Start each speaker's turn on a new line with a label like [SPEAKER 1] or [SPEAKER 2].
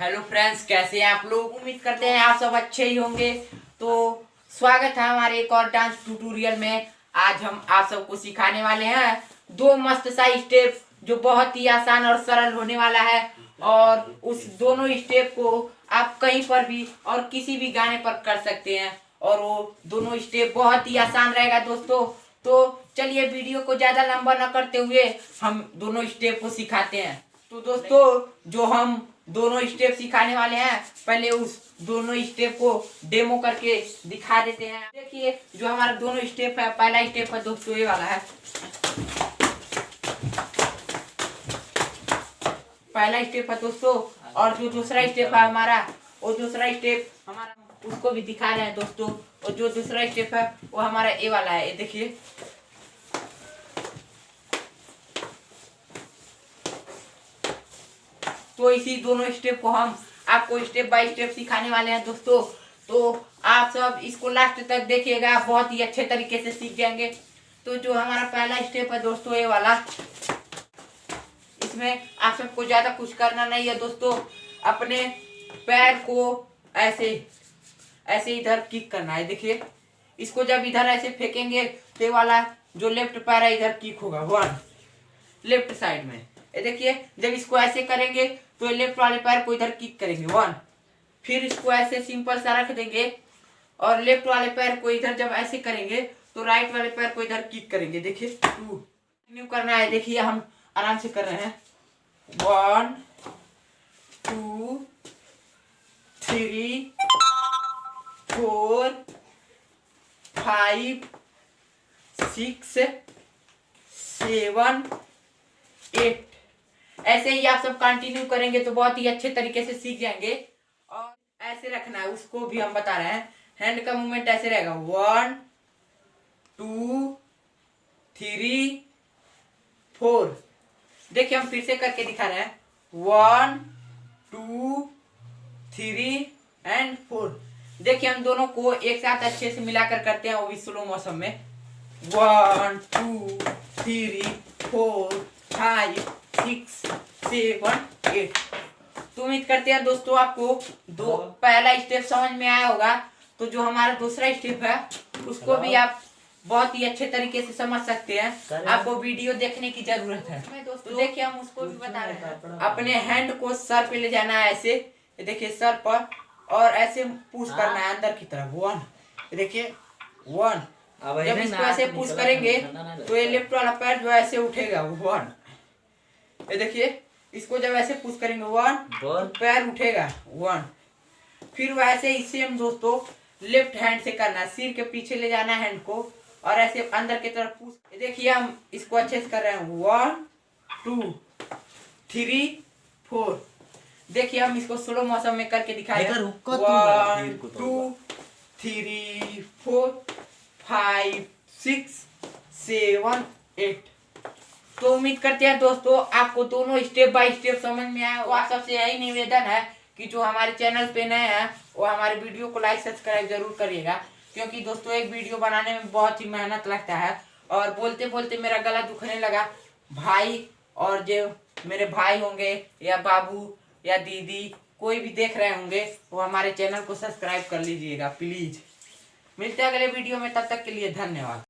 [SPEAKER 1] Hello friends, कैसे हैं आप लोग। उम्मीद करते हैं आप सब अच्छे ही होंगे। तो स्वागत है हमारे एक और डांस ट्यूटोरियल में। आज हम आप सबको सिखाने वाले हैं दो मस्त सा स्टेप जो बहुत ही आसान और सरल होने वाला है। और उस दोनों स्टेप को आप कहीं पर भी और किसी भी गाने पर कर सकते हैं और वो दोनों स्टेप बहुत ही आसान रहेगा दोस्तों। तो चलिए वीडियो को ज्यादा लंबा न करते हुए हम दोनों स्टेप को सिखाते हैं। तो दोस्तों जो हम दोनों स्टेप सिखाने वाले हैं, पहले उस दोनों स्टेप को डेमो करके दिखा देते हैं। देखिए जो हमारा दोनों स्टेप है, पहला स्टेप है दोस्तों ये वाला है। पहला स्टेप है दोस्तों। और जो दूसरा स्टेप है हमारा, वो दूसरा स्टेप हमारा उसको भी दिखा रहे हैं दोस्तों। और जो दूसरा स्टेप है वो हमारा ये वाला है। ये देखिए तो इसी दोनों स्टेप को हम आपको स्टेप बाय स्टेप सिखाने वाले हैं दोस्तों। तो आप सब इसको लास्ट तक देखिएगा, बहुत ही अच्छे तरीके से सीख जाएंगे। तो जो हमारा पहला स्टेप है दोस्तों ये वाला, इसमें आप सबको ज्यादा कुछ करना नहीं है दोस्तों। अपने पैर को ऐसे ऐसे इधर किक करना है। देखिए इसको जब इधर ऐसे फेंकेंगे तो ये वाला जो लेफ्ट पैर है इधर किक होगा, वन लेफ्ट साइड में। ये देखिए जब इसको ऐसे करेंगे तो लेफ्ट वाले पैर को इधर किक करेंगे, वन। फिर इसको ऐसे सिंपल सा रख देंगे और लेफ्ट वाले पैर को इधर जब ऐसे करेंगे तो राइट वाले पैर को इधर किक करेंगे। देखिए टू कंटिन्यू करना है। देखिए हम आराम से कर रहे हैं, 1 2 3 4 5 6 7 8। ऐसे ही आप सब कंटिन्यू करेंगे तो बहुत ही अच्छे तरीके से सीख जाएंगे। और ऐसे रखना है, उसको भी हम बता रहे हैं। हैंड का मूवमेंट ऐसे रहेगा, 1 2 3 4। देखिए हम फिर से करके दिखा रहे हैं, 1 2 3 एंड 4। देखिए हम दोनों को एक साथ अच्छे से मिलाकर करते हैं, वो भी स्लो मोशन में। 1 2 3 4 5 6 7 8। तो उम्मीद करते हैं दोस्तों आपको दो पहला स्टेप समझ में आया होगा। तो जो हमारा दूसरा स्टेप है उसको भी आप बहुत ही अच्छे तरीके से समझ सकते हैं। आपको वीडियो देखने की जरूरत है दोस्तों। देखिए हम उसको भी बता रहे हैं। अपने हैंड को सर पे ले जाना है ऐसे, देखिए सर पर, और ऐसे पुश करना है अंदर की तरफ, 1। देखिए 1। जब इसको ऐसे पुश करेंगे तो ये लेफ्ट वाला पैर जो ऐसे उठेगा, 1। ये देखिए इसको जब ऐसे पुश करेंगे 1 तो पैर उठेगा, 1। फिर वैसे ही सेम दोस्तों लेफ्ट हैंड से करना है। सिर के पीछे ले जाना है हैंड को और ऐसे अंदर की तरफ पुश। देखिए हम इसको अच्छे से कर रहे हैं, 1 2 3 4। देखिए हम इसको स्लो मोशन में करके दिखाए, 1 2 3 4 5 6 7 8। तो उम्मीद करते हैं दोस्तों आपको दोनों स्टेप बाय स्टेप समझ में आया। और सबसे यही निवेदन है कि जो हमारे चैनल पे नए हैं वो हमारे वीडियो को लाइक सब्सक्राइब जरूर करिएगा, क्योंकि दोस्तों एक वीडियो बनाने में बहुत ही मेहनत लगता है। और बोलते बोलते मेरा गला दुखने लगा। भाई और जो मेरे भाई होंगे या बाबू या दीदी कोई भी देख रहे होंगे वो हमारे चैनल को सब्सक्राइब कर लीजिएगा प्लीज। मिलते हैं अगले वीडियो में, तब तक के लिए धन्यवाद।